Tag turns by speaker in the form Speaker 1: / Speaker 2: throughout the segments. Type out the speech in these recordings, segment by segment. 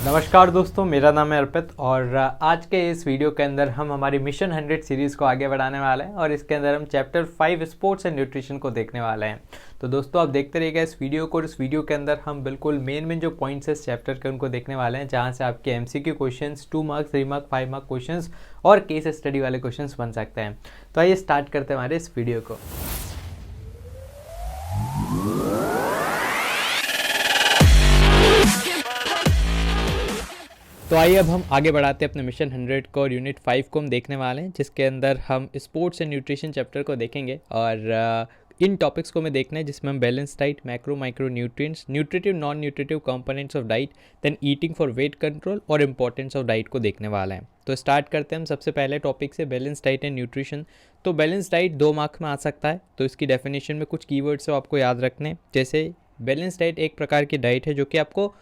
Speaker 1: नमस्कार दोस्तों, मेरा नाम है अर्पित और आज के इस वीडियो के अंदर हम हमारी मिशन 100 सीरीज़ को आगे बढ़ाने वाले हैं और इसके अंदर हम चैप्टर 5 स्पोर्ट्स एंड न्यूट्रिशन को देखने वाले हैं। तो दोस्तों आप देखते रहिएगा इस वीडियो को और इस वीडियो के अंदर हम बिल्कुल मेन जो पॉइंट्स है इस चैप्टर के उनको देखने वाले हैं, जहाँ से आपके MCQ questions 2 marks 3 mark 5 mark questions और केस स्टडी वाले क्वेश्चंस बन सकते हैं। तो आइए स्टार्ट करते हैं हमारे इस वीडियो को। तो आइए अब हम आगे बढ़ाते हैं अपने मिशन 100 को और यूनिट 5 को हम देखने वाले हैं, जिसके अंदर हम स्पोर्ट्स एंड न्यूट्रिशन चैप्टर को देखेंगे और इन टॉपिक्स को हमें देखना है, जिसमें हम balance diet, macro micro nutrients, nutritive non nutritive components of diet, then eating for weight control और इंपॉर्टेंस ऑफ डाइट को देखने वाला है। तो स्टार्ट करते हैं हम सबसे पहले टॉपिक से, बैलेंस डाइट एंड न्यूट्रिशन। तो बैलेंस डाइट 2 मार्क्स में आ सकता है, तो इसकी डेफिनेशन में कुछ कीवर्ड्स आपको याद रखने, जैसे बैलेंस डाइट एक प्रकार की डाइट है जो कि आपको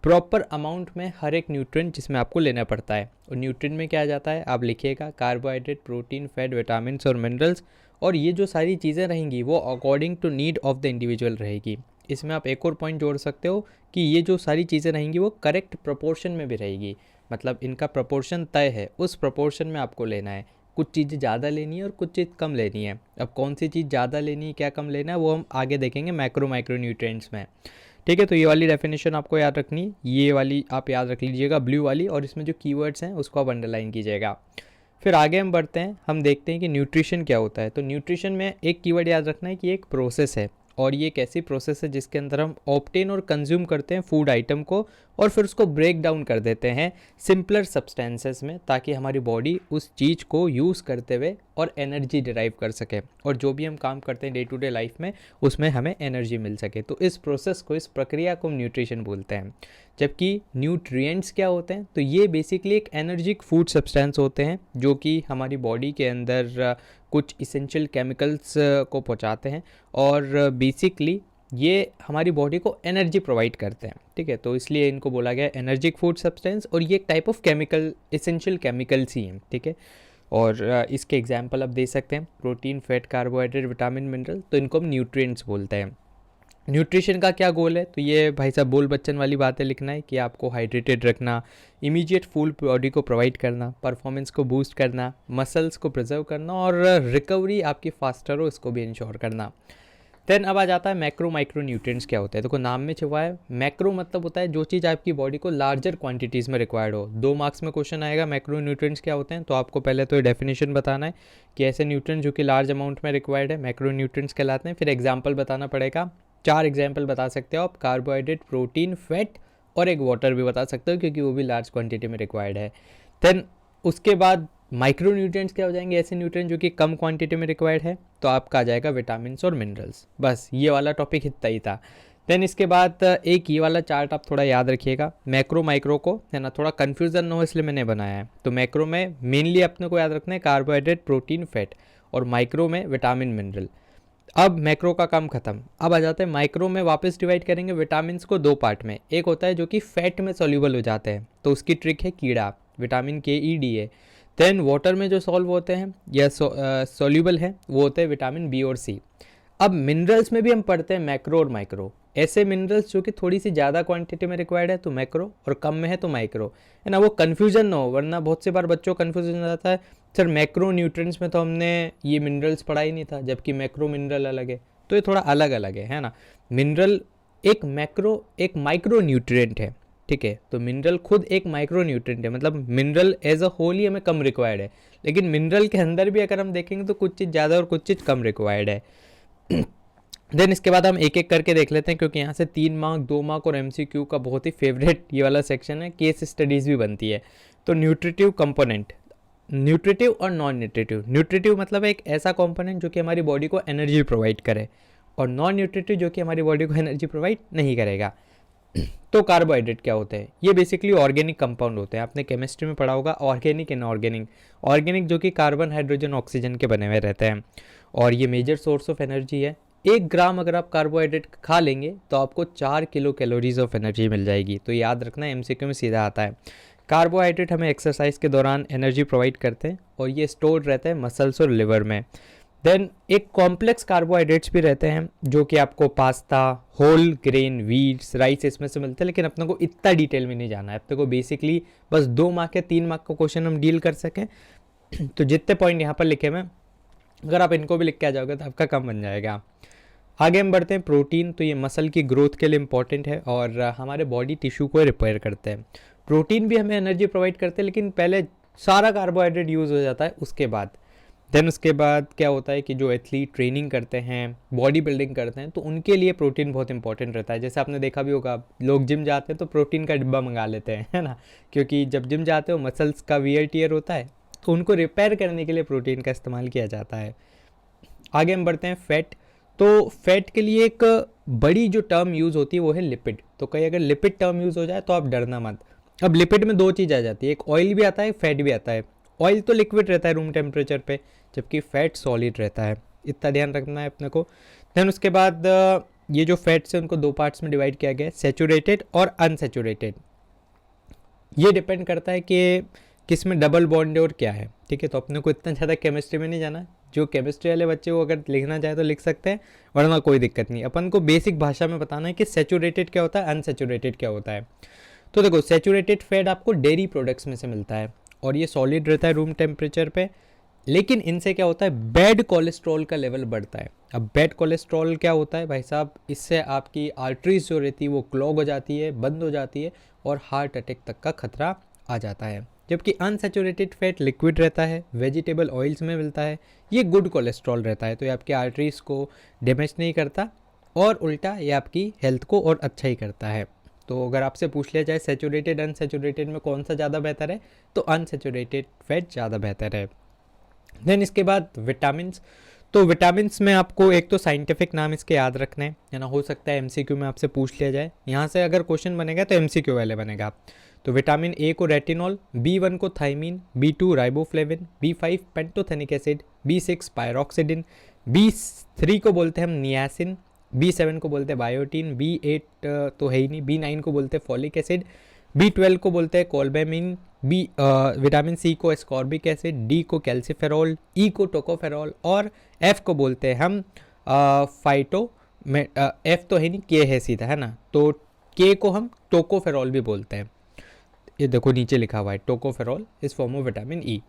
Speaker 1: प्रॉपर अमाउंट में हर एक न्यूट्रिएंट जिसमें आपको लेना पड़ता है। और न्यूट्रिएंट में क्या आ जाता है, आप लिखिएगा कार्बोहाइड्रेट, प्रोटीन, फैट, विटामिन और मिनरल्स। और ये जो सारी चीज़ें रहेंगी वो according to need of the individual रहेगी। इसमें आप एक और पॉइंट जोड़ सकते हो कि ये जो सारी चीज़ें रहेंगी वो करेक्ट प्रोपोर्शन में भी रहेगी, मतलब इनका प्रोपोर्शन तय है, उस प्रोपोर्शन में आपको लेना है। कुछ चीज़ें ज़्यादा लेनी है और कुछ चीज़ कम लेनी है। अब कौन सी चीज़ ज़्यादा लेनी है, क्या कम लेना है, वो हम आगे देखेंगे मैक्रो माइक्रो न्यूट्रिएंट्स में। ठीक है, तो ये वाली डेफिनेशन आपको याद रखनी है, ये वाली आप याद रख लीजिएगा ब्लू वाली, और इसमें जो कीवर्ड्स हैं उसको आप अंडरलाइन कीजिएगा। फिर आगे हम बढ़ते हैं, हम देखते हैं कि न्यूट्रिशन क्या होता है। तो न्यूट्रिशन में एक कीवर्ड याद रखना है कि एक प्रोसेस है, और ये एक ऐसी प्रोसेस है जिसके अंदर हम ऑब्टेन और कंज्यूम करते हैं फूड आइटम को और फिर उसको ब्रेक डाउन कर देते हैं सिंपलर सब्सटेंसेस में, ताकि हमारी बॉडी उस चीज़ को यूज़ करते हुए और एनर्जी डिराइव कर सके, और जो भी हम काम करते हैं डे टू डे लाइफ में उसमें हमें एनर्जी मिल सके। तो इस प्रोसेस को, इस प्रक्रिया को न्यूट्रिशन बोलते हैं। जबकि न्यूट्रिएंट्स क्या होते हैं, तो ये बेसिकली एक एनर्जिक फूड सब्सटेंस होते हैं जो कि हमारी बॉडी के अंदर कुछ इसेंशियल केमिकल्स को पहुंचाते हैं और बेसिकली ये हमारी बॉडी को एनर्जी प्रोवाइड करते हैं। ठीक है, तो इसलिए इनको बोला गया एनर्जिक फूड सब्सटेंस, और ये एक type of chemical, essential chemicals ही हैं। ठीक है, और इसके एग्जांपल आप दे सकते हैं protein, fat, carbohydrate, vitamin, mineral, तो इनको हम न्यूट्रिएंट्स बोलते हैं। न्यूट्रिशन का क्या गोल है, तो ये भाई साहब बोल बच्चन वाली बातें लिखना है कि आपको हाइड्रेटेड रखना, इमीडिएट फुल बॉडी को प्रोवाइड करना, परफॉर्मेंस को बूस्ट करना, मसल्स को प्रिजर्व करना और रिकवरी आपकी फास्टर हो इसको भी इंश्योर करना। देन अब आ जाता है मैक्रो माइक्रो न्यूट्रिएंट्स क्या होता है। देखो नाम में छुपा है, मैक्रो मतलब होता है जो चीज़ आपकी बॉडी को लार्जर क्वांटिटीज़ में रिक्वायर्ड हो। 2 मार्क्स में क्वेश्चन आएगा मैक्रो न्यूट्रिएंट्स क्या होते हैं, तो आपको पहले तो डेफिनेशन बताना है कि ऐसे न्यूट्रिएंट्स जो कि लार्ज अमाउंट में रिक्वायर्ड है मैक्रो न्यूट्रिएंट्स कहलाते हैं। फिर एग्जाम्पल बताना पड़ेगा, 4 एग्जाम्पल बता सकते हो आप, कार्बोहाइड्रेट, प्रोटीन, फैट और एक वाटर भी बता सकते हो क्योंकि वो भी लार्ज क्वांटिटी में रिक्वायर्ड है। देन उसके बाद माइक्रो न्यूट्रिएंट्स क्या हो जाएंगे, ऐसे न्यूट्रिएंट जो कि कम क्वांटिटी में रिक्वायर्ड है, तो आपका आ जाएगा विटामिन और मिनरल्स। बस ये वाला टॉपिक इतना ही था। देन इसके बाद एक ये वाला चार्ट आप थोड़ा याद रखिएगा, मैक्रो माइक्रो को, है ना, थोड़ा कन्फ्यूज़न ना हो इसलिए मैंने बनाया है। तो मैक्रो में मेनली अपने को याद रखना है कार्बोहाइड्रेट, प्रोटीन, फैट, और माइक्रो में विटामिन, मिनरल। अब मैक्रो का काम खत्म, अब आ जाते हैं माइक्रो में। वापस डिवाइड करेंगे विटामिन को 2 पार्ट में, एक होता है जो कि फैट में सॉल्यूबल हो जाते हैं, तो उसकी ट्रिक है कीड़ा, विटामिन KEDA। देन वाटर में जो सॉल्व होते हैं या सॉल्यूबल है वो होते हैं विटामिन B और C। अब मिनरल्स में भी हम पढ़ते हैं मैक्रो और माइक्रो, ऐसे मिनरल्स जो कि थोड़ी सी ज़्यादा क्वांटिटी में रिक्वायर्ड है तो मैक्रो, और कम में है तो माइक्रो, है ना, वो कन्फ्यूजन ना हो, वरना बहुत सी बार बच्चों को कन्फ्यूजन हो जाता है, सर मैक्रो न्यूट्रिएंट्स में तो हमने ये मिनरल्स पढ़ा ही नहीं था, जबकि मैक्रो मिनरल अलग है। तो ये थोड़ा अलग अलग है ना। मिनरल एक मैक्रो एक माइक्रो न्यूट्रिएंट है, ठीक है, तो मिनरल खुद एक माइक्रो न्यूट्रिएंट है, मतलब मिनरल एज अ होल ही हमें कम रिक्वायर्ड है, लेकिन मिनरल के अंदर भी अगर हम देखेंगे तो कुछ चीज़ ज़्यादा और कुछ चीज़ कम रिक्वायर्ड है। देन इसके बाद हम एक एक करके देख लेते हैं, क्योंकि यहाँ से 3 मार्क, 2 मार्क और MCQ का बहुत ही फेवरेट ये वाला सेक्शन है, केस स्टडीज़ भी बनती है। तो न्यूट्रिटिव कंपोनेंट, न्यूट्रिटिव और नॉन न्यूट्रिटिव। न्यूट्रिटिव मतलब एक ऐसा कंपोनेंट जो कि हमारी बॉडी को एनर्जी प्रोवाइड करे, और नॉन न्यूट्रिटिव जो कि हमारी बॉडी को एनर्जी प्रोवाइड नहीं करेगा। तो कार्बोहाइड्रेट क्या होते हैं, ये बेसिकली ऑर्गेनिक कंपाउंड होते हैं, आपने केमिस्ट्री में पढ़ा होगा ऑर्गेनिक एंड ऑर्गेनिक। ऑर्गेनिक जो कि कार्बन, हाइड्रोजन, ऑक्सीजन के बने हुए रहते हैं, और ये मेजर सोर्स ऑफ एनर्जी है। 1 ग्राम अगर आप कार्बोहाइड्रेट खा लेंगे तो आपको 4 किलो कैलोरीज ऑफ एनर्जी मिल जाएगी। तो याद रखना, MCQ में सीधा आता है। कार्बोहाइड्रेट हमें एक्सरसाइज के दौरान एनर्जी प्रोवाइड करते हैं और ये स्टोर रहता है मसल्स और लिवर में। देन एक कॉम्प्लेक्स कार्बोहाइड्रेट्स भी रहते हैं जो कि आपको pasta, whole grain, wheats, rice इसमें से मिलते हैं, लेकिन अपने को इतना डिटेल में नहीं जाना है। अपने को बेसिकली बस 2 मार्क या 3 मार्क का क्वेश्चन हम डील कर सकें तो जितने पॉइंट यहाँ पर लिखे हैं अगर आप इनको भी लिख के आ जाओगे तो आपका काम बन जाएगा। आगे हम बढ़ते हैं। प्रोटीन, तो ये मसल की ग्रोथ के लिए इंपॉर्टेंट है और हमारे बॉडी टिश्यू को रिपेयर करते हैं। प्रोटीन भी हमें एनर्जी प्रोवाइड करते हैं, लेकिन पहले सारा कार्बोहाइड्रेट यूज़ हो जाता है उसके बाद। देन उसके बाद क्या होता है कि जो एथलीट ट्रेनिंग करते हैं, बॉडी बिल्डिंग करते हैं, तो उनके लिए प्रोटीन बहुत इंपॉर्टेंट रहता है। जैसे आपने देखा भी होगा, लोग जिम जाते हैं तो प्रोटीन का डिब्बा मंगा लेते हैं, है ना, क्योंकि जब जिम जाते हो मसल्स का वियर टियर होता है, तो उनको रिपेयर करने के लिए प्रोटीन का इस्तेमाल किया जाता है। आगे हम बढ़ते हैं। फैट, तो फैट के लिए एक बड़ी जो टर्म यूज़ होती है वो है लिपिड। तो कहीं अगर लिपिड टर्म यूज़ हो जाए तो आप डरना मत। अब लिपिड में 2 चीज़ आ जाती है, एक ऑयल भी आता है, फैट भी आता है। ऑयल तो लिक्विड रहता है रूम टेम्परेचर पे, जबकि फैट सॉलिड रहता है, इतना ध्यान रखना है अपने को। देन उसके बाद ये जो फैट्स है उनको 2 पार्ट्स में डिवाइड किया गया है, सैचुरेटेड और अनसैचुरेटेड। ये डिपेंड करता है कि किस में डबल बॉन्ड है और क्या है, ठीक है। तो अपने को इतना ज़्यादा केमिस्ट्री में नहीं जाना, जो केमिस्ट्री वाले बच्चे वो अगर लिखना चाहे तो लिख सकते हैं, वरना कोई दिक्कत नहीं। अपन को बेसिक भाषा में बताना है कि सैचुरेटेड क्या होता है, अनसैचुरेटेड क्या होता है। तो देखो, सैचुरेटेड फैट आपको डेयरी प्रोडक्ट्स में से मिलता है और ये सॉलिड रहता है रूम टेम्परेचर पे, लेकिन इनसे क्या होता है, बैड कोलेस्ट्रॉल का लेवल बढ़ता है। अब बैड कोलेस्ट्रॉल क्या होता है भाई साहब, इससे आपकी आर्टरीज जो रहती है वो क्लॉग हो जाती है, बंद हो जाती है और हार्ट अटैक तक का खतरा आ जाता है। जबकि अनसैचुरेटेड फैट लिक्विड रहता है, वेजिटेबल ऑयल्स में मिलता है, ये गुड कोलेस्ट्रॉल रहता है, तो ये आपकी आर्टरीज को डैमेज नहीं करता और उल्टा ये आपकी हेल्थ को और अच्छा ही करता है। तो अगर आपसे पूछ लिया जाए सैचुरेटेड अनसैचुरेटेड में कौन सा ज़्यादा बेहतर है, तो अनसैचुरेटेड फैट ज़्यादा बेहतर है। देन इसके बाद विटामिन्स, तो विटामिन्स में आपको एक तो साइंटिफिक नाम इसके याद रखना है ना, हो सकता है एमसीक्यू में आपसे पूछ लिया जाए। यहाँ से अगर क्वेश्चन बनेगा तो एमसीक्यू वाले बनेगा। तो विटामिन ए को रेटिनॉल, B1 को thymine, B2 riboflavin, B5 pantothenic acid, B6 पायरोक्सिडिन, B3 को बोलते हैं हम नियासिन, B7 को बोलते हैं बायोटीन, B8 तो है ही नहीं, B9 को बोलते हैं फॉलिक एसिड, B12 को बोलते हैं कोल्बेमिन, विटामिन सी को एस्कॉर्बिक एसिड, डी को कैल्सीफेरॉल, ई को टोकोफेरॉल और एफ को बोलते हैं हम फाइटो में एफ तो है नहीं, के है सीधा, है ना, तो के को हम टोकोफेरॉल भी बोलते हैं। ये देखो नीचे लिखा हुआ है टोकोफेरॉल इस फॉर्म ऑफ विटामिन ई।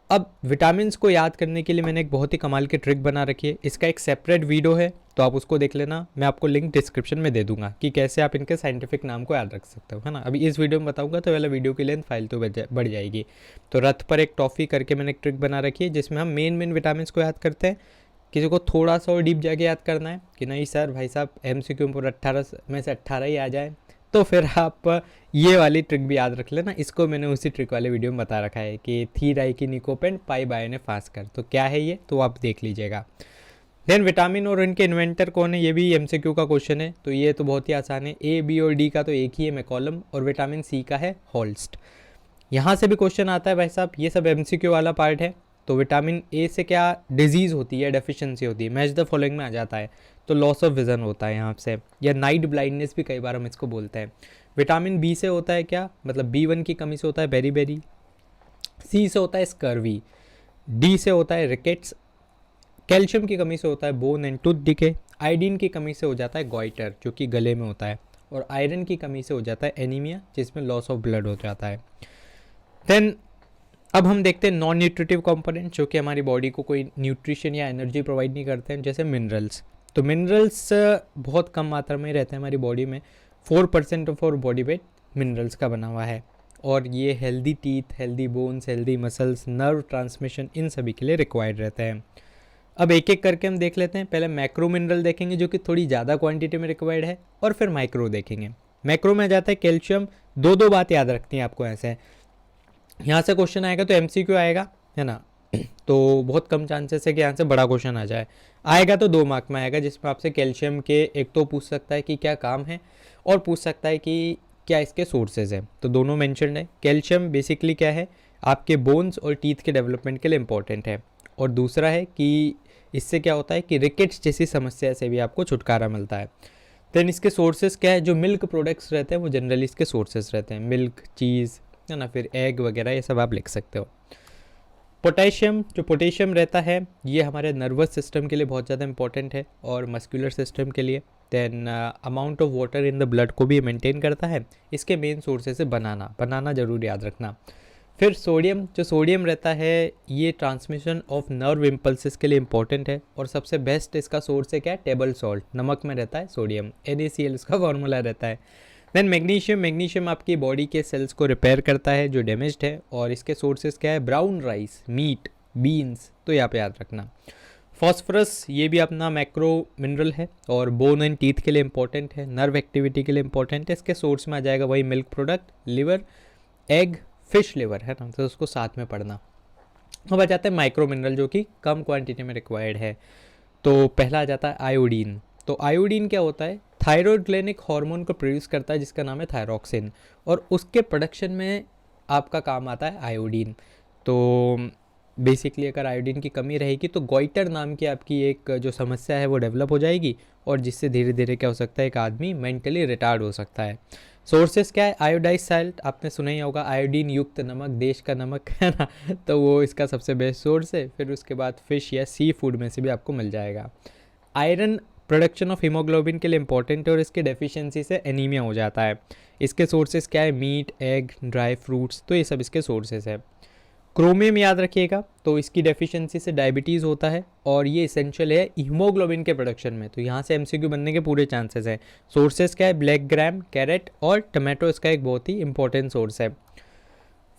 Speaker 1: अब विटामिन्स को याद करने के लिए मैंने एक बहुत ही कमाल की ट्रिक बना रखी है, इसका एक सेपरेट वीडियो है तो आप उसको देख लेना, मैं आपको लिंक डिस्क्रिप्शन में दे दूंगा कि कैसे आप इनके साइंटिफिक नाम को याद रख सकते हो, है ना। अभी इस वीडियो में बताऊंगा तो वाला वीडियो की लेंथ फाइल तो बढ़ जाएगी। तो रथ पर एक टॉफ़ी करके मैंने एक ट्रिक बना रखी है जिसमें हम मेन विटामिन को याद करते हैं। किसी को थोड़ा सा और डीप जाके याद करना है कि नहीं सर भाई साहब MCQ पर 18 में से 18 ही आ जाए, तो फिर आप ये वाली ट्रिक भी याद रख लेना। इसको मैंने उसी ट्रिक वाले वीडियो में बता रखा है कि थी राई की निकोपेंट पाई बाय ने फास्ट कर, तो क्या है ये तो आप देख लीजिएगा। देन विटामिन और इनके इन्वेंटर कौन है, ये भी MCQ का क्वेश्चन है, तो ये तो बहुत ही आसान है। A, B और D का तो एक ही है मैकॉलम, और विटामिन C का है होल्स्ट। यहाँ से भी क्वेश्चन आता है भाई साहब, ये सब MCQ वाला पार्ट है। तो विटामिन A से क्या डिजीज़ होती है, डेफिशिएंसी होती है, मैच द फॉलोइंग में आ जाता है, तो लॉस ऑफ विजन होता है यहाँ से, या नाइट ब्लाइंडनेस भी कई बार हम इसको बोलते हैं। विटामिन B से होता है क्या, मतलब B1 की कमी से होता है बेरी, C से होता है स्कर्वी, D से होता है रिकेट्स, कैल्शियम की कमी से होता है bone and tooth decay, iodine की कमी से हो जाता है गॉइटर जो कि गले में होता है, और आयरन की कमी से हो जाता है एनीमिया जिसमें लॉस ऑफ ब्लड हो जाता है। देन अब हम देखते हैं नॉन न्यूट्रिटिव कंपोनेंट जो कि हमारी बॉडी को कोई न्यूट्रिशन या एनर्जी प्रोवाइड नहीं करते हैं, जैसे मिनरल्स। तो मिनरल्स बहुत कम मात्रा में रहते हैं हमारी बॉडी में, 4% of our body weight minerals का बना हुआ है, और ये healthy teeth, healthy bones, healthy muscles, nerve transmission, इन सभी के लिए रिक्वायर्ड रहते हैं। अब एक एक करके हम देख लेते हैं। पहले मैक्रो मिनरल देखेंगे जो कि थोड़ी ज़्यादा क्वांटिटी में रिक्वायर्ड है, और फिर माइक्रो देखेंगे। मैक्रो में आ जाता है कैल्शियम। दो बात याद रखनी है आपको, ऐसे यहाँ से क्वेश्चन आएगा तो MCQ आएगा, है ना, तो बहुत कम चांसेस है कि यहाँ से बड़ा क्वेश्चन आ जाए। आएगा तो 2 मार्क में आएगा, जिसमें आपसे कैल्शियम के एक तो पूछ सकता है कि क्या काम है, और पूछ सकता है कि क्या इसके सोर्सेज हैं, तो दोनों मेंशन्ड है। कैल्शियम बेसिकली क्या है, आपके बोन्स और टीथ के डेवलपमेंट के लिए इंपॉर्टेंट है, और दूसरा है कि इससे क्या होता है कि रिकेट्स जैसी समस्या से भी आपको छुटकारा मिलता है। देन इसके सोर्सेज क्या है, जो मिल्क प्रोडक्ट्स रहते हैं वो जनरली इसके सोर्सेज रहते हैं, मिल्क, चीज़, है ना, फिर एग वगैरह, ये सब आप लिख सकते हो। जो पोटेशियम रहता है ये हमारे नर्वस सिस्टम के लिए बहुत ज़्यादा इंपॉर्टेंट है और मस्कुलर सिस्टम के लिए। Then amount of water in the blood को भी मेंटेन करता है। इसके मेन सोर्सेस है बनाना ज़रूर याद रखना। फिर सोडियम रहता है ये ट्रांसमिशन ऑफ नर्व इम्पल्सेस के लिए इंपॉर्टेंट है और सबसे बेस्ट इसका सोर्स है क्या है, टेबल सॉल्ट, नमक में रहता है सोडियम, NaCl इसका फॉर्मूला रहता है। देन मैग्नीशियम आपकी बॉडी के सेल्स को रिपेयर करता है जो डैमेज्ड है और इसके सोर्सेज क्या है, ब्राउन राइस, मीट, बीन्स, तो यहाँ पे याद रखना। फॉस्फोरस ये भी अपना मैक्रो मिनरल है और बोन एंड टीथ के लिए इंपॉर्टेंट है, नर्व एक्टिविटी के लिए इंपॉर्टेंट है। इसके सोर्स में आ जाएगा वही milk product, liver, egg, fish liver है ना, तो उसको साथ में पढ़ना। अब आ जाता है माइक्रो मिनरल जो कि कम क्वांटिटी में रिक्वायर्ड है। तो पहला आ जाता है आयोडीन। तो आयोडीन क्या होता है, थायराइड ग्लैंडिक हार्मोन को प्रोड्यूस करता है जिसका नाम है थायरॉक्सिन और उसके प्रोडक्शन में आपका काम आता है आयोडीन। तो बेसिकली अगर आयोडीन की कमी रहेगी तो गॉइटर नाम की आपकी एक जो समस्या है वो डेवलप हो जाएगी और जिससे धीरे धीरे क्या हो सकता है, एक आदमी मेंटली रिटार्ड हो सकता है। सोर्सेस क्या है, आयोडाइज साल्ट, आपने सुना ही होगा, आयोडीन युक्त नमक, देश का नमक है ना, तो वो इसका सबसे बेस्ट सोर्स है। फिर उसके बाद फिश या सी फूड में से भी आपको मिल जाएगा। आयरन प्रोडक्शन ऑफ हीमोग्लोबिन के लिए इंपॉर्टेंट है और इसके डेफिशिएंसी से एनीमिया हो जाता है। इसके सोर्सेज क्या है, मीट, एग, ड्राई फ्रूट्स, तो ये सब इसके सोर्सेज है। क्रोमियम याद रखिएगा, तो इसकी डेफिशिएंसी से डायबिटीज़ होता है और ये इसेंशियल है हीमोग्लोबिन के प्रोडक्शन में, तो यहाँ से MCQ बनने के पूरे चांसेस हैं। सोर्सेज क्या है, ब्लैक ग्राम, कैरेट और टमाटो इसका एक बहुत ही इंपॉर्टेंट सोर्स है।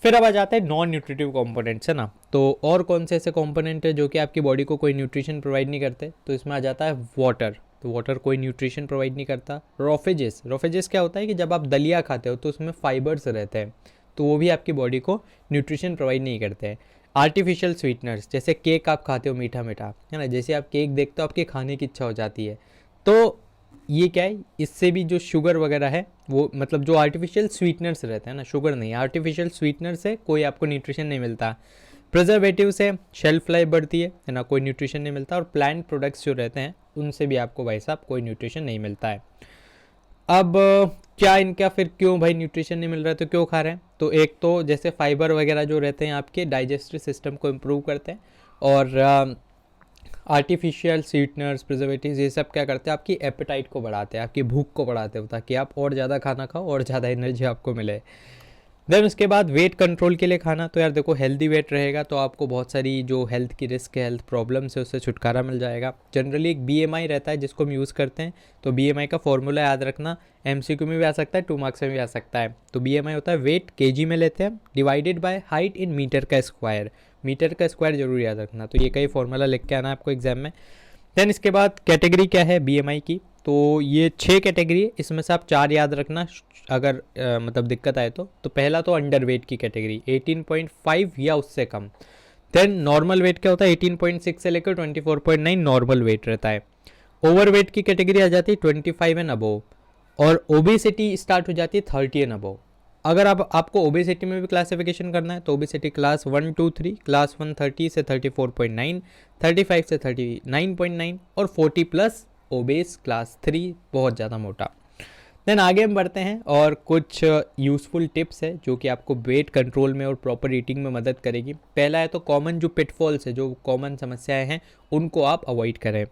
Speaker 1: फिर अब आ जाता है नॉन न्यूट्रिटिव कंपोनेंट्स है ना, तो और कौन से ऐसे कंपोनेंट है जो कि आपकी बॉडी को कोई न्यूट्रिशन प्रोवाइड नहीं करते, तो इसमें आ जाता है वाटर, तो वाटर कोई न्यूट्रिशन प्रोवाइड नहीं करता। रोफेजेस क्या होता है कि जब आप दलिया खाते हो तो उसमें फाइबर्स रहते हैं, तो वो भी आपकी बॉडी को न्यूट्रिशन प्रोवाइड नहीं करते हैं। आर्टिफिशियल स्वीटनर्स, जैसे केक आप खाते हो मीठा मीठा है ना, जैसे आप केक देखते हो आपके खाने की इच्छा हो जाती है, तो ये क्या है, इससे भी जो शुगर वगैरह है वो, मतलब जो आर्टिफिशियल स्वीटनर्स रहते हैं ना, शुगर नहीं, आर्टिफिशियल स्वीटनर से कोई आपको न्यूट्रिशन नहीं मिलता। प्रिजर्वेटिव से शेल्फ लाइफ बढ़ती है ना, कोई न्यूट्रिशन नहीं मिलता। और प्लांट प्रोडक्ट्स जो रहते हैं उनसे भी आपको भाई साहब कोई न्यूट्रिशन नहीं मिलता है। अब क्या इनका फिर क्यों भाई न्यूट्रिशन नहीं मिल रहा है, तो क्यों खा रहे हैं, तो एक तो जैसे फाइबर वगैरह जो रहते हैं आपके डाइजेस्टिव सिस्टम को इम्प्रूव करते हैं और आर्टिफिशियल स्वीटनर्स, प्रिजर्वेटिव्स, ये सब क्या करते हैं, आपकी एपेटाइट को बढ़ाते हैं, आपकी भूख को बढ़ाते हैं, ताकि आप और ज़्यादा खाना खाओ और ज़्यादा एनर्जी आपको मिले। देन उसके बाद वेट कंट्रोल के लिए खाना, तो यार देखो हेल्दी वेट रहेगा तो आपको बहुत सारी जो हेल्थ की रिस्क है, हेल्थ प्रॉब्लम्स है, उससे छुटकारा मिल जाएगा। जनरली एक BMI रहता है जिसको हम यूज़ करते हैं, तो BMI का फॉर्मूला याद रखना, MCQ में भी आ सकता है, 2 मार्क्स में भी आ सकता है। तो BMI होता है वेट kg में लेते हैं divided by height in metre का स्क्वायर, मीटर का स्क्वायर जरूर याद रखना, तो ये कई फॉर्मूला लिख के आना है आपको एग्जाम में। देन इसके बाद कैटेगरी क्या है BMI की, तो ये 6 कैटेगरी है, इसमें से आप 4 याद रखना अगर मतलब दिक्कत आए तो पहला तो अंडर वेट की कैटेगरी 18.5 या उससे कम। देन नॉर्मल वेट क्या होता है, 18.6 से लेकर 24.9 नॉर्मल वेट रहता है। ओवर वेट की कैटेगरी आ जाती है 25 एंड अबोव और ओबेसिटी स्टार्ट हो जाती है 30 एंड अबोव। अगर आपको ओबेसिटी में भी क्लासिफिकेशन करना है तो ओबेसिटी क्लास 1, 2, 3, क्लास 1 30 से 34.9, 35 से 39.9 और 40 प्लस ओबेस क्लास 3, बहुत ज़्यादा मोटा। देन आगे हम बढ़ते हैं और कुछ यूज़फुल टिप्स है जो कि आपको वेट कंट्रोल में और प्रॉपर ईटिंग में मदद करेगी। पहला है तो कॉमन जो पिटफॉल्स है, जो कॉमन समस्याएं हैं उनको आप अवॉइड करें।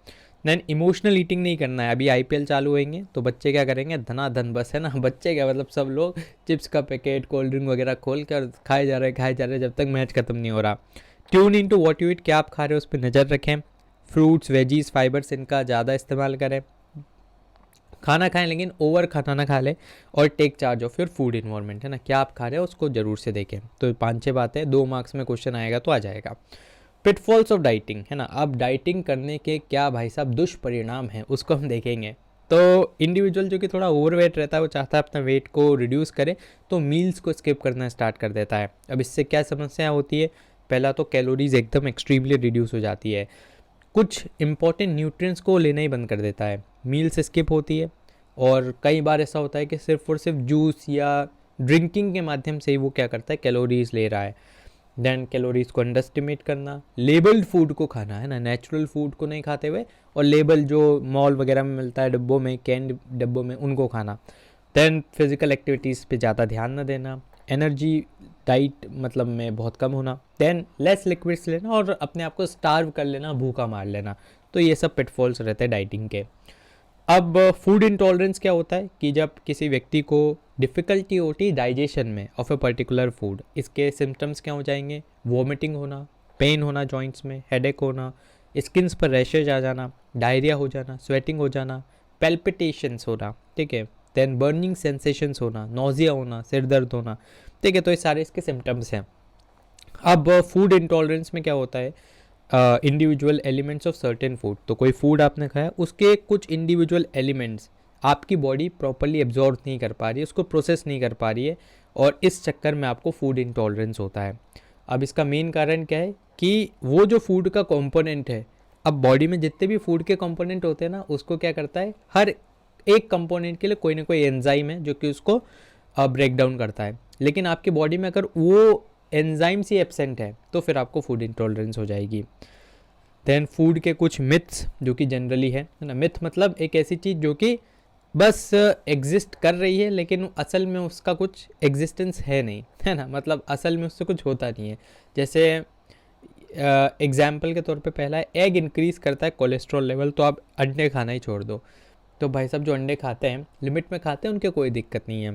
Speaker 1: देन इमोशनल ईटिंग नहीं करना है। अभी IPL चालू होंगे तो बच्चे क्या करेंगे, धनाधन बस है ना, बच्चे क्या मतलब सब लोग चिप्स का पैकेट, कोल्ड ड्रिंक वगैरह खोल कर खाए जा रहे हैं जब तक मैच खत्म नहीं हो रहा। Tune in to what you eat, क्या आप खा रहे हो उस पर नज़र रखें। फ्रूट्स, वेजीज, फाइबर्स इनका ज़्यादा इस्तेमाल करें। खाना खाएं लेकिन ओवर खाना ना खा लें और take charge of your food environment, है ना, क्या आप खा रहे हो उसको ज़रूर से देखें। तो 5-6 बातें, 2 मार्क्स में क्वेश्चन आएगा तो आ जाएगा। पिटफॉल्स ऑफ डाइटिंग, है ना, अब डाइटिंग करने के क्या भाई साहब दुष्परिणाम हैं उसको हम देखेंगे। तो इंडिविजुअल जो कि थोड़ा ओवरवेट रहता है वो चाहता है अपना वेट को रिड्यूस करे तो मील्स को स्किप करना स्टार्ट कर देता है। अब इससे क्या समस्या होती है, पहला तो कैलोरीज एकदम एक्सट्रीमली रिड्यूस हो जाती है, कुछ इंपॉर्टेंट न्यूट्रिएंट्स को लेना ही बंद कर देता है, मील्स स्किप होती है और कई बार ऐसा होता है कि सिर्फ और सिर्फ जूस या ड्रिंकिंग के माध्यम से ही वो क्या करता है, कैलोरीज ले रहा है। देन कैलोरीज को अंडरस्टिमेट करना, लेबल्ड फूड को खाना, है ना, नेचुरल फूड को नहीं खाते हुए, और लेबल जो मॉल वगैरह में मिलता है डब्बों में, कैंड डब्बों में, उनको खाना। देन फिजिकल एक्टिविटीज़ पे ज़्यादा ध्यान न देना, एनर्जी डाइट मतलब में बहुत कम होना, देन लेस लिक्विड्स लेना और अपने आप को स्टार्व कर लेना, भूखा मार लेना। तो ये सब पिटफॉल्स रहते हैं डाइटिंग के। अब फूड इंटॉलरेंस क्या होता है कि जब किसी व्यक्ति को डिफ़िकल्टी होती है डाइजेशन में ऑफ ए पर्टिकुलर फूड, इसके सिम्टम्स क्या हो जाएंगे? वॉमिटिंग होना, पेन होना जॉइंट्स में, हेडेक होना, स्किन्स पर रैशेज आ जाना, डायरिया हो जाना, स्वेटिंग हो जाना, पेल्पिटेशंस होना, ठीक है, देन बर्निंग सेंसेशंस होना, नोजिया होना, सिर दर्द होना, ठीक है। तो ये सारे इसके सिम्टम्स हैं। अब फूड इंटॉलरेंस में क्या होता है? Individual elements of certain food, तो कोई फूड आपने खाया, उसके कुछ इंडिविजुअल एलिमेंट्स आपकी बॉडी प्रॉपरली एब्जॉर्ब नहीं कर पा रही है, उसको प्रोसेस नहीं कर पा रही है, और इस चक्कर में आपको फूड इंटॉलरेंस होता है। अब इसका मेन कारण क्या है कि वो जो फूड का कंपोनेंट है, अब बॉडी में जितने भी फूड के कंपोनेंट होते हैं ना, उसको क्या करता है, हर एक कंपोनेंट के लिए कोई ना कोई एंजाइम है जो कि उसको ब्रेक डाउन करता है। लेकिन आपकी बॉडी में अगर वो एंजाइम्स ही एब्सेंट है तो फिर आपको फूड इंटॉलरेंस हो जाएगी। देन फूड के कुछ मिथ्स जो कि जनरली है ना। मिथ मतलब एक ऐसी चीज़ जो कि बस एग्जिस्ट कर रही है लेकिन असल में उसका कुछ एग्जिस्टेंस है नहीं, है ना, मतलब असल में उससे कुछ होता नहीं है। जैसे एग्जाम्पल के तौर पे पहला है, एग इंक्रीज़ करता है कोलेस्ट्रॉल लेवल, तो आप अंडे खाना ही छोड़ दो। तो भाई साहब जो अंडे खाते हैं लिमिट में खाते हैं, उनके कोई दिक्कत नहीं है।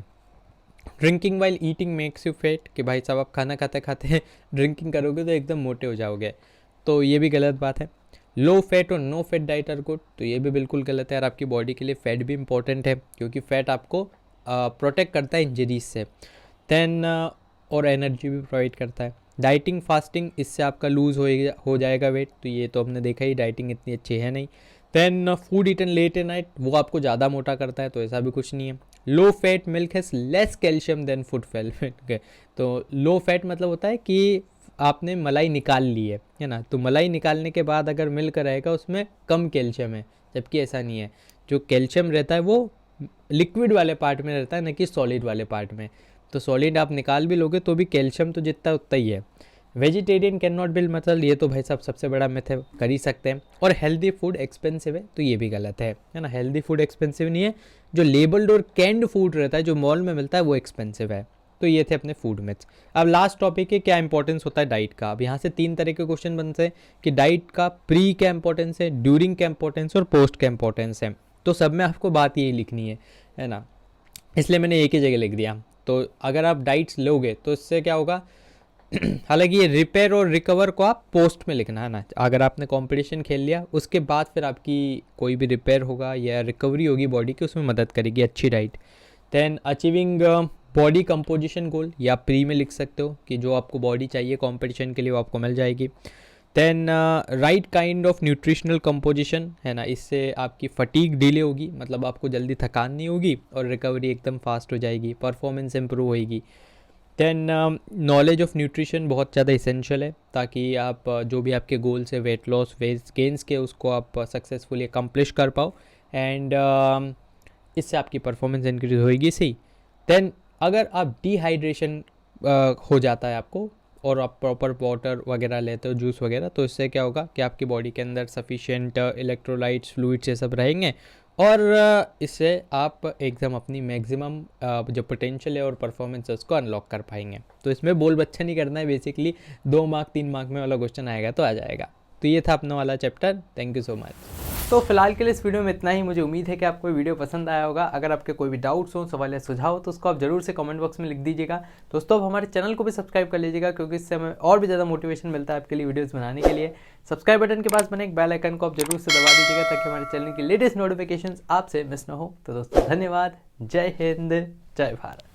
Speaker 1: Drinking while eating makes you fat, कि भाई साहब आप खाना खाते खाते ड्रिंकिंग करोगे तो एकदम मोटे हो जाओगे, तो ये भी गलत बात है। लो फैट और no fat diet are good, तो ये भी बिल्कुल गलत है यार। आपकी बॉडी के लिए फ़ैट भी इंपॉर्टेंट है क्योंकि फ़ैट आपको प्रोटेक्ट करता है इंजरीज से, देन और एनर्जी भी प्रोवाइड करता है। डाइटिंग फास्टिंग, इससे आपका लूज़ हो जाएगा वेट, तो ये तो हमने देखा ही, डाइटिंग इतनी अच्छी है नहीं। Then food eaten late at night, वो आपको ज़्यादा मोटा करता है, तो ऐसा भी कुछ नहीं है। Low fat milk has less calcium than food fat, तो लो फैट मतलब होता है कि आपने मलाई निकाल ली है ना, तो मलाई निकालने के बाद अगर मिल्क रहेगा उसमें कम कैल्शियम है, जबकि ऐसा नहीं है। जो कैल्शियम रहता है वो लिक्विड वाले पार्ट में रहता है, न कि सॉलिड वाले पार्ट में। तो सॉलिड आप निकाल भी लोगे तो भी कैल्शियम तो जितना उतना ही है। Vegetarian can not build muscle, ये तो भाई साहब सबसे बड़ा मिथ है, कर ही सकते हैं। और हेल्दी फूड एक्सपेंसिव है, तो ये भी गलत है ना। हेल्दी फूड एक्सपेंसिव नहीं है, जो लेबल्ड और कैंड फूड रहता है जो मॉल में मिलता है वो एक्सपेंसिव है। तो ये थे अपने फूड मिथ्स। अब लास्ट टॉपिक है क्या इंपॉर्टेंस होता है डाइट का। अब यहाँ से 3 तरह के क्वेश्चन बनते हैं कि डाइट का प्री क्या इंपॉर्टेंस है, ड्यूरिंग क्या इंपॉर्टेंस और पोस्ट क्या इंपॉर्टेंस है। तो सब में आपको बात यही लिखनी है ना, इसलिए मैंने एक ही जगह लिख दिया। तो अगर आप डाइट्स लोगे तो इससे क्या होगा, हालांकि ये रिपेयर और रिकवर को आप पोस्ट में लिखना है ना। अगर आपने कंपटीशन खेल लिया उसके बाद फिर आपकी कोई भी रिपेयर होगा या रिकवरी होगी बॉडी की, उसमें मदद करेगी अच्छी diet. Then achieving body composition goal, या प्री में लिख सकते हो कि जो आपको बॉडी चाहिए कंपटीशन के लिए वो आपको मिल जाएगी। Then right kind of nutritional composition, है ना, इससे आपकी फटीग डिले होगी, मतलब आपको जल्दी थकान नहीं होगी और रिकवरी एकदम फास्ट हो जाएगी, परफॉर्मेंस इंप्रूव होएगी। देन नॉलेज ऑफ न्यूट्रिशन बहुत ज़्यादा इसेंशियल है, ताकि आप जो भी आपके गोल्स है वेट लॉस वेट गेंस के, उसको आप सक्सेसफुली अकम्प्लिश कर पाओ, एंड इससे आपकी परफॉर्मेंस इंक्रीज होएगी सही। देन अगर आप डिहाइड्रेशन हो जाता है आपको और आप प्रॉपर वाटर वगैरह लेते हो, जूस वगैरह, तो इससे क्या होगा कि आपकी बॉडी के अंदर सफिशिएंट इलेक्ट्रोलाइट्स फ्लूइड्स ये सब रहेंगे, और इससे आप एकदम अपनी मैक्सिमम जो पोटेंशियल है और परफॉर्मेंस है उसको अनलॉक कर पाएंगे। तो इसमें बोल बच्चा नहीं करना है, बेसिकली 2 मार्क 3 मार्क में वाला क्वेश्चन आएगा तो आ जाएगा। तो ये था अपना वाला chapter. Thank you so much. तो फिलहाल के लिए इस वीडियो में इतना ही। मुझे उम्मीद है कि आपको वीडियो पसंद आया होगा। अगर आपके कोई भी डाउट्स हो, सवाल या सुझाव, तो उसको आप जरूर से कमेंट बॉक्स में लिख दीजिएगा। दोस्तों आप हमारे चैनल को भी सब्सक्राइब कर लीजिएगा, क्योंकि इससे हमें और भी ज़्यादा मोटिवेशन मिलता है आपके लिए वीडियोस बनाने के लिए। सब्सक्राइब बटन के पास बने एक बेल आइकन को आप जरूर से दबा दीजिएगा, ताकि हमारे चैनल की लेटेस्ट नोटिफिकेशन आपसे मिस ना हो। तो दोस्तों धन्यवाद। जय हिंद, जय भारत।